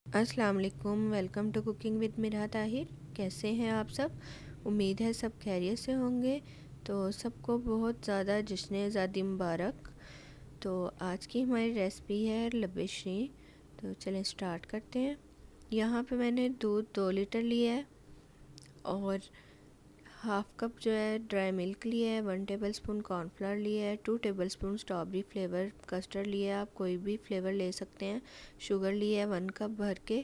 अस्सलाम वालेकुम। Welcome to cooking with Mira Tahir. कैसे हैं आप सब? उम्मीद है सब खैरियत से होंगे। तो सबको बहुत ज़्यादा जश्न आज़ादी मुबारक। तो आज की हमारी रेसिपी है लबेशी। तो चलें स्टार्ट करते हैं। यहाँ पे मैंने दूध 2 लीटर लिया है और हाफ़ कप जो है ड्राई मिल्क लिया है, 1 टेबलस्पून कॉर्नफ्लावर लिया है, 2 टेबलस्पून स्ट्रॉबेरी फ्लेवर कस्टर्ड लिया है, आप कोई भी फ्लेवर ले सकते हैं। शुगर लिया है 1 कप भर के,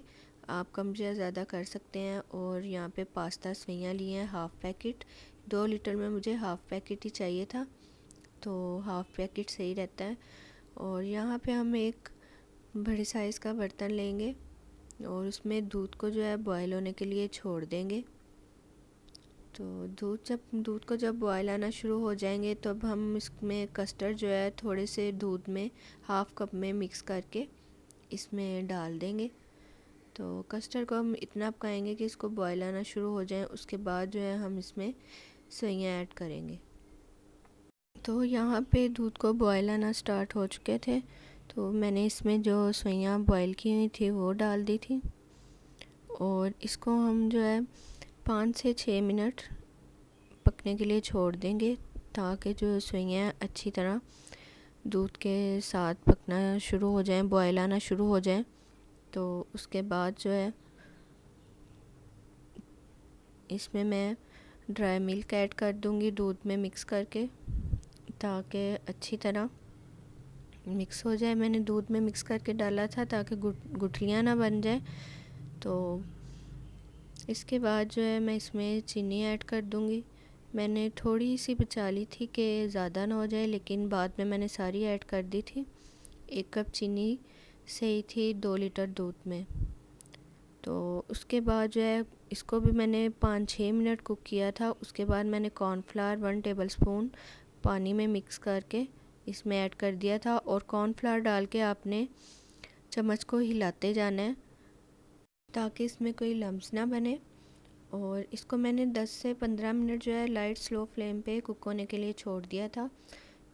आप कम या ज़्यादा कर सकते हैं। और यहाँ पे पास्ता सवैयाँ लिए हैं हाफ़ पैकेट। 2 लीटर में मुझे हाफ़ पैकेट ही चाहिए था, तो हाफ़ पैकेट सही रहता है। और यहाँ पे हम एक बड़े साइज़ का बर्तन लेंगे और उसमें दूध को जो है बॉयल होने के लिए छोड़ देंगे। तो दूध को जब बॉयल आना शुरू हो जाएंगे तो अब हम इसमें कस्टर्ड जो है थोड़े से दूध में हाफ़ कप में मिक्स करके इसमें डाल देंगे। तो कस्टर्ड को हम इतना पकाएंगे कि इसको बॉयल आना शुरू हो जाए। उसके बाद जो है हम इसमें सवैयाँ ऐड करेंगे। तो यहाँ पे दूध को बॉयल आना स्टार्ट हो चुके थे, तो मैंने इसमें जो सवैयाँ बॉयल की हुई थी वो डाल दी थी और इसको हम जो है 5 से 6 मिनट पकने के लिए छोड़ देंगे, ताकि जो सवैयाँ अच्छी तरह दूध के साथ पकना शुरू हो जाएं, बॉयल आना शुरू हो जाएं। तो उसके बाद जो है इसमें मैं ड्राई मिल्क ऐड कर दूंगी दूध में मिक्स करके, ताकि अच्छी तरह मिक्स हो जाए। मैंने दूध में मिक्स करके डाला था ताकि गुठलियाँ ना बन जाए। तो इसके बाद जो है मैं इसमें चीनी ऐड कर दूंगी। मैंने थोड़ी सी बचा ली थी कि ज़्यादा ना हो जाए, लेकिन बाद में मैंने सारी ऐड कर दी थी। 1 कप चीनी सही थी 2 लीटर दूध में। तो उसके बाद जो है इसको भी मैंने 5-6 मिनट कुक किया था। उसके बाद मैंने कॉर्नफ्लावर 1 टेबलस्पून पानी में मिक्स करके इसमें ऐड कर दिया था और कॉर्नफ्लावर डाल के आपने चम्मच को हिलाते जाना है ताकि इसमें कोई लम्स ना बने। और इसको मैंने 10 से 15 मिनट जो है लाइट स्लो फ्लेम पे कुक होने के लिए छोड़ दिया था।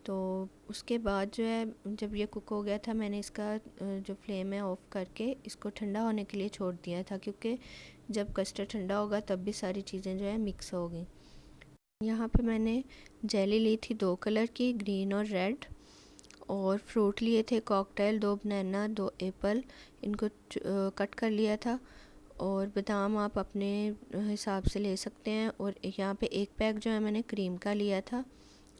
तो उसके बाद जो है जब ये कुक हो गया था, मैंने इसका जो फ्लेम है ऑफ़ करके इसको ठंडा होने के लिए छोड़ दिया था, क्योंकि जब कस्टर्ड ठंडा होगा तब भी सारी चीज़ें जो है मिक्स होगी। यहाँ पे मैंने जेली ली थी 2 कलर की, ग्रीन और रेड। और फ्रूट लिए थे कॉकटेल, 2 बनाना 2 एप्पल, इनको कट कर लिया था। और बादाम आप अपने हिसाब से ले सकते हैं। और यहाँ पे 1 पैक जो है मैंने क्रीम का लिया था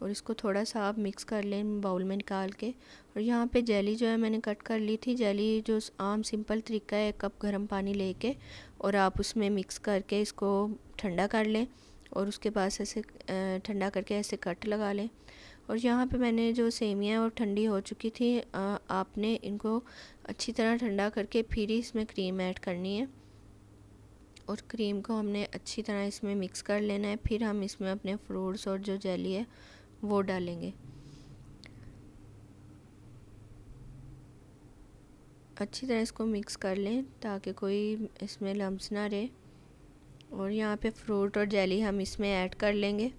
और इसको थोड़ा सा आप मिक्स कर लें बाउल में निकाल के। और यहाँ पे जेली जो है मैंने कट कर ली थी। जेली जो आम सिंपल तरीका है, 1 कप गर्म पानी लेके और आप उसमें मिक्स करके इसको ठंडा कर लें और उसके बाद ऐसे ठंडा करके ऐसे कट लगा लें। और यहाँ पे मैंने जो सेमियाँ और ठंडी हो चुकी थी, आपने इनको अच्छी तरह ठंडा करके फिर ही इसमें क्रीम ऐड करनी है और क्रीम को हमने अच्छी तरह इसमें मिक्स कर लेना है। फिर हम इसमें अपने फ्रूट्स और जो जेली है वो डालेंगे। अच्छी तरह इसको मिक्स कर लें ताकि कोई इसमें लम्स ना रहे। और यहाँ पे फ्रूट और जेली हम इसमें ऐड कर लेंगे।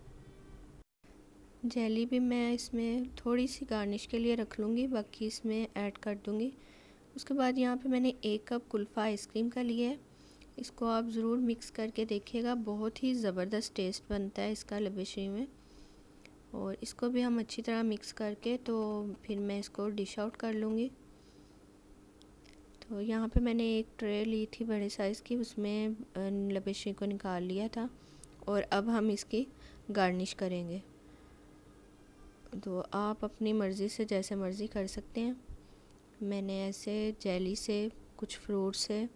जेली भी मैं इसमें थोड़ी सी गार्निश के लिए रख लूँगी, बाकी इसमें ऐड कर दूँगी। उसके बाद यहाँ पे मैंने 1 कप कुल्फ़ा आइसक्रीम का लिया है। इसको आप ज़रूर मिक्स करके देखिएगा, बहुत ही ज़बरदस्त टेस्ट बनता है इसका लबेशी में। और इसको भी हम अच्छी तरह मिक्स करके तो फिर मैं इसको डिश आउट कर लूँगी। तो यहाँ पे मैंने एक ट्रे ली थी बड़े साइज़ की, उसमें लबेशी को निकाल लिया था और अब हम इसकी गार्निश करेंगे। तो आप अपनी मर्ज़ी से जैसे मर्ज़ी कर सकते हैं। मैंने ऐसे जेली से, कुछ फ्रूट से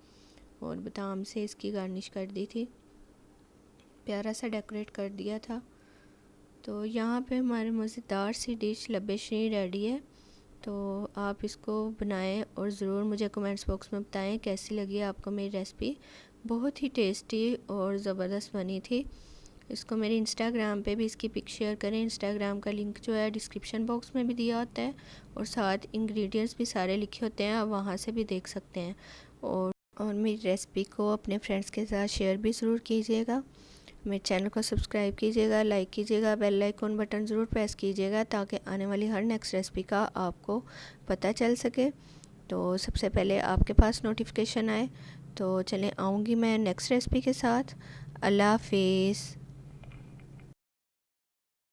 और बादाम से इसकी गार्निश कर दी थी, प्यारा सा डेकोरेट कर दिया था। तो यहाँ पे हमारी मज़ेदार सी डिश लबेशी रेडी है। तो आप इसको बनाएं और ज़रूर मुझे कमेंट्स बॉक्स में बताएं कैसी लगी आपको मेरी रेसिपी। बहुत ही टेस्टी और ज़बरदस्त बनी थी। इसको मेरे इंस्टाग्राम पे भी इसकी पिक शेयर करें। इंस्टाग्राम का लिंक जो है डिस्क्रिप्शन बॉक्स में भी दिया होता है और साथ इंग्रेडिएंट्स भी सारे लिखे होते हैं, आप वहाँ से भी देख सकते हैं। और मेरी रेसिपी को अपने फ्रेंड्स के साथ शेयर भी ज़रूर कीजिएगा। मेरे चैनल को सब्सक्राइब कीजिएगा, लाइक कीजिएगा, बेल आइकन बटन ज़रूर प्रेस कीजिएगा ताकि आने वाली हर नेक्स्ट रेसिपी का आपको पता चल सके। तो सबसे पहले आपके पास नोटिफिकेशन आए। तो चलें, आऊँगी मैं नेक्स्ट रेसिपी के साथ। अल्लाह हाफिज़।